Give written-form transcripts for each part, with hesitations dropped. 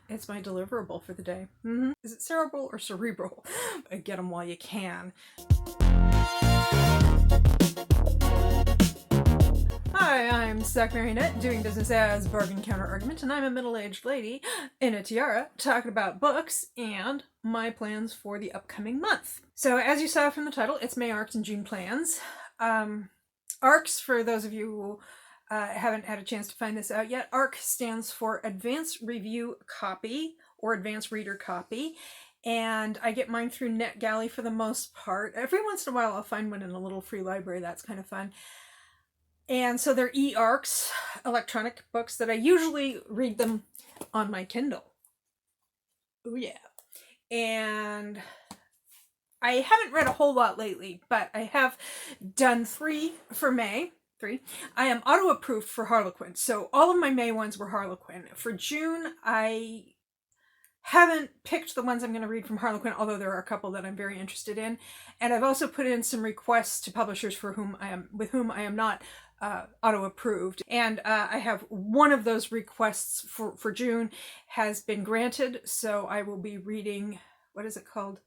It's my deliverable for the day. Is it cerebral or cerebral? Get them while you can. Hi, I'm Sac Marionette, doing business as Bargain Counter Argument, and I'm a middle-aged lady in a tiara talking about books and my plans for the upcoming month. So as you saw from the title, it's May Arcs and June plans. ARCs, for those of you who haven't had a chance to find this out yet, ARC stands for Advanced Review Copy or Advanced Reader Copy. And I get mine through NetGalley for the most part. Every once in a while I'll find one in a little free library. That's kind of fun. And so they're e-ARCs, electronic books that I usually read them on my Kindle. Oh yeah. And I haven't read a whole lot lately, but I have done 3 for May. 3. I am auto-approved for Harlequin, so all of my May ones were Harlequin. For June, I haven't picked the ones I'm going to read from Harlequin, although there are a couple that I'm very interested in. And I've also put in some requests to publishers with whom I am not auto-approved. And I have one of those requests for June has been granted, so I will be reading, what is it called?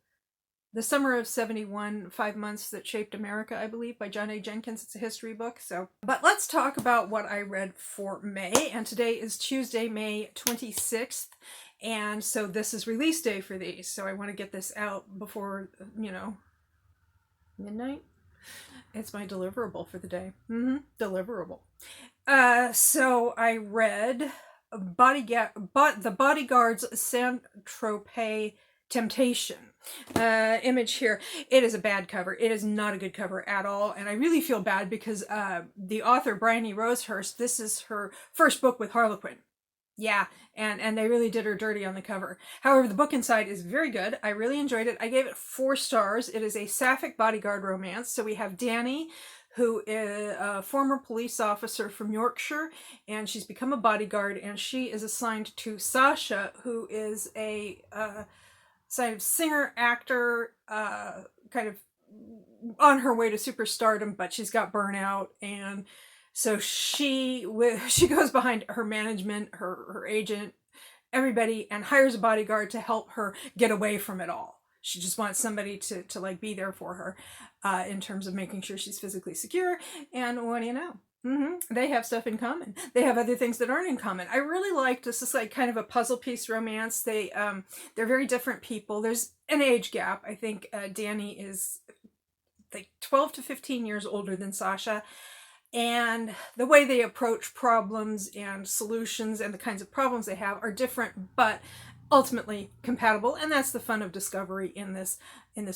The Summer of 71, 5 Months That Shaped America, I believe, by John A. Jenkins. It's a history book. But let's talk about what I read for May. And today is Tuesday, May 26th. And so this is release day for these. So I want to get this out before, midnight. It's my deliverable for the day. Deliverable. So I read The Bodyguard's Saint-Tropez Temptation. Image here. It is a bad cover. It is not a good cover at all, and I really feel bad because the author, Bryony Rosehurst, this is her first book with Harlequin. Yeah, and they really did her dirty on the cover. However, the book inside is very good. I really enjoyed it. I gave it 4 stars. It is a sapphic bodyguard romance. So we have Danny, who is a former police officer from Yorkshire, and she's become a bodyguard, and she is assigned to Sasha, who is a sort of singer, actor, kind of on her way to superstardom, but she's got burnout, and so she goes behind her management, her agent, everybody, and hires a bodyguard to help her get away from it all. She just wants somebody to like be there for her in terms of making sure she's physically secure, and what do you know? They have stuff in common. They have other things that aren't in common. I really liked this. Is like kind of a puzzle piece romance. They're very different people. There's an age gap. I think Danny is like 12 to 15 years older than Sasha. And the way they approach problems and solutions and the kinds of problems they have are different, but ultimately compatible, and that's the fun of discovery in this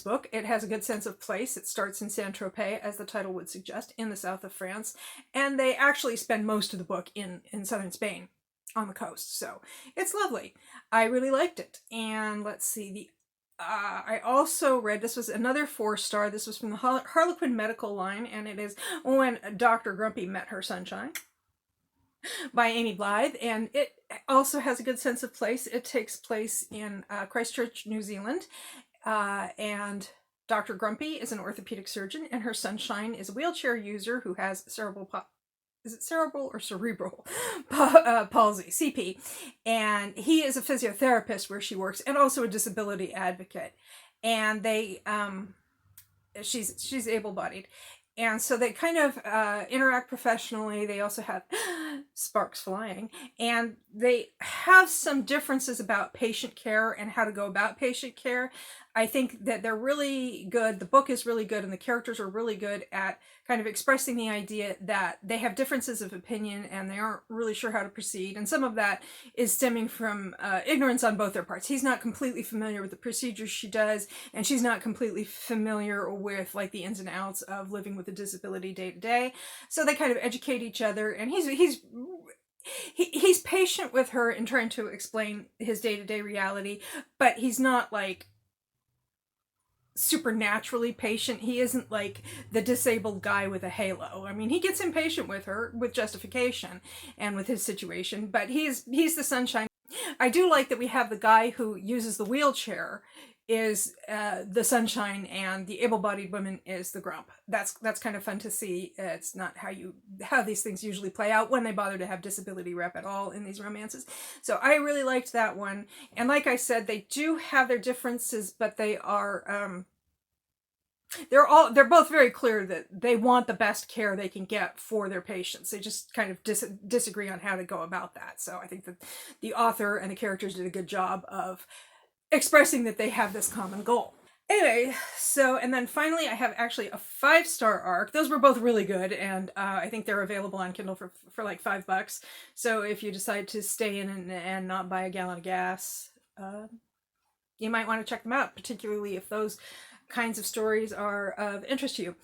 book. It has a good sense of place. It starts in Saint-Tropez, as the title would suggest, in the south of France, and they actually spend most of the book in southern Spain on the coast, so it's lovely. I really liked it. And let's see, I also read, this was another 4-star, this was from the Harlequin medical line, and it is When Dr. Grumpy Met Her Sunshine by Amy Blythe, and it also has a good sense of place. It takes place in Christchurch, New Zealand, and Dr. Grumpy is an orthopedic surgeon, and her sunshine is a wheelchair user who has cerebral or cerebral palsy, CP, and he is a physiotherapist where she works, and also a disability advocate, and she's able-bodied. And so they kind of interact professionally. They also have sparks flying. And they have some differences about patient care and how to go about patient care. I think that they're really good. The book is really good, and the characters are really good at kind of expressing the idea that they have differences of opinion and they aren't really sure how to proceed. And some of that is stemming from ignorance on both their parts. He's not completely familiar with the procedures she does, and she's not completely familiar with like the ins and outs of living with a disability day to day. So they kind of educate each other, and he's patient with her in trying to explain his day-to-day reality, but he's not like supernaturally patient. He isn't like the disabled guy with a halo. I mean, he gets impatient with her with justification and with his situation, but he's the sunshine. I do like that we have the guy who uses the wheelchair is the sunshine, and the able-bodied woman is the grump. That's kind of fun to see. It's not how these things usually play out when they bother to have disability rep at all in these romances. So I really liked that one. And like I said, they do have their differences, but they are they're both very clear that they want the best care they can get for their patients. They just kind of disagree on how to go about that. So I think that the author and the characters did a good job of expressing that they have this common goal. Anyway, so, and then finally I have actually a 5-star arc. Those were both really good, and I think they're available on Kindle for like $5. So if you decide to stay in and not buy a gallon of gas, you might want to check them out, particularly if those kinds of stories are of interest to you.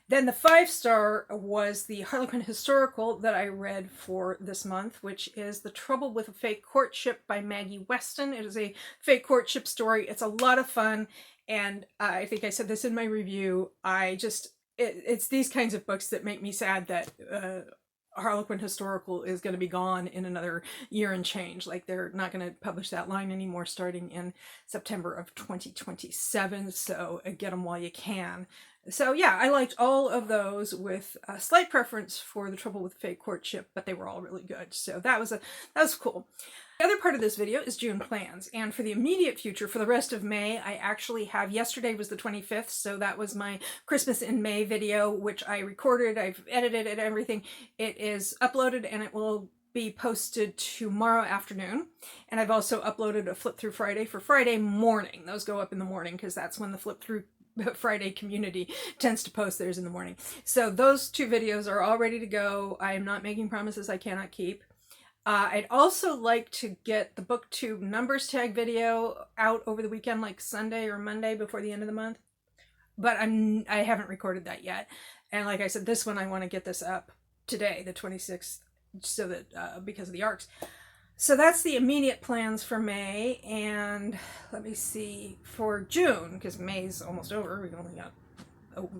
Then the 5-star was the Harlequin historical that I read for this month, which is The Trouble with a Fake Courtship by Maggie Weston. It is a fake courtship story. It's a lot of fun, and I think I said this in my review. It's these kinds of books that make me sad that Harlequin historical is going to be gone in another year and change. Like, they're not going to publish that line anymore starting in September of 2027, so get them while you can. So yeah, I liked all of those, with a slight preference for The Trouble with Fake Courtship, but they were all really good. So that was cool. The other part of this video is June plans, and for the immediate future, for the rest of May, I actually have, yesterday was the 25th, so that was my Christmas in May video, which I recorded, I've edited it, everything. It is uploaded, and it will be posted tomorrow afternoon. And I've also uploaded a Flip Through Friday for Friday morning. Those go up in the morning, because that's when the Flip Through Friday community tends to post theirs in the morning. So those 2 videos are all ready to go. I am not making promises I cannot keep. I'd also like to get the BookTube numbers tag video out over the weekend, like Sunday or Monday before the end of the month. But I haven't recorded that yet. And like I said, this one I want to get this up today, the 26th, so that because of the ARCs. So that's the immediate plans for May. And let me see, for June, because May's almost over, we've only got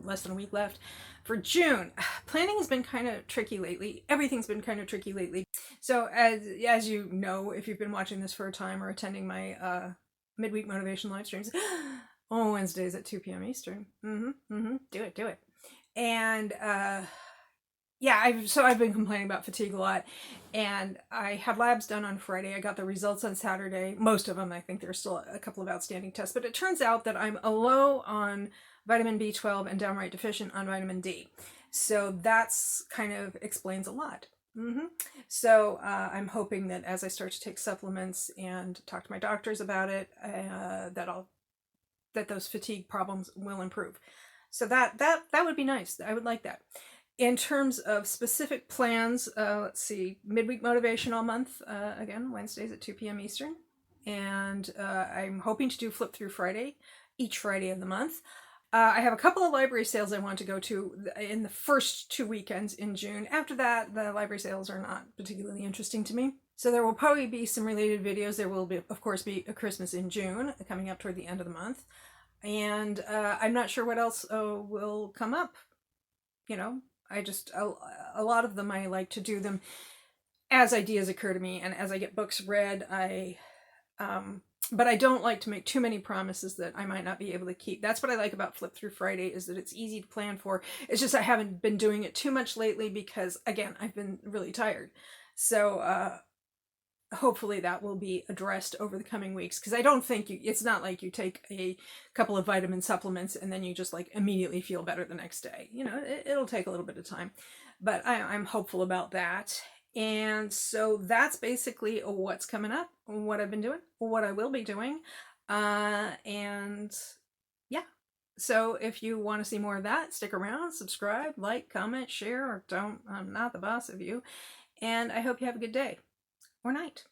less than a week left. For June, planning has been kind of tricky lately. Everything's been kind of tricky lately. So as you know, if you've been watching this for a time or attending my midweek motivation live streams, on Wednesdays at 2 p.m. Eastern. Do it. And yeah, I've been complaining about fatigue a lot, and I had labs done on Friday. I got the results on Saturday. Most of them. I think there's still a couple of outstanding tests, but it turns out that I'm low on vitamin B12 and downright deficient on vitamin D. So that's kind of explains a lot. So I'm hoping that as I start to take supplements and talk to my doctors about it, that those fatigue problems will improve. So that would be nice. I would like that. In terms of specific plans, let's see, midweek motivation all month, again, Wednesdays at 2 p.m. Eastern. And I'm hoping to do Flip Through Friday, each Friday of the month. I have a couple of library sales I want to go to in the first 2 weekends in June. After that, the library sales are not particularly interesting to me. So there will probably be some related videos. There will be, of course, be a Christmas in June coming up toward the end of the month. And I'm not sure what else will come up. You know, a lot of them, I like to do them as ideas occur to me and as I get books read. But I don't like to make too many promises that I might not be able to keep. That's what I like about Flip Through Friday, is that it's easy to plan for. It's just I haven't been doing it too much lately because, again, I've been really tired. So hopefully that will be addressed over the coming weeks, because I don't think it's not like you take a couple of vitamin supplements and then you just like immediately feel better the next day. You know, it'll take a little bit of time, but I'm hopeful about that. And so that's basically what's coming up, what I've been doing, what I will be doing. And yeah, so if you want to see more of that, stick around, subscribe, like, comment, share, or don't. I'm not the boss of you. And I hope you have a good day or night.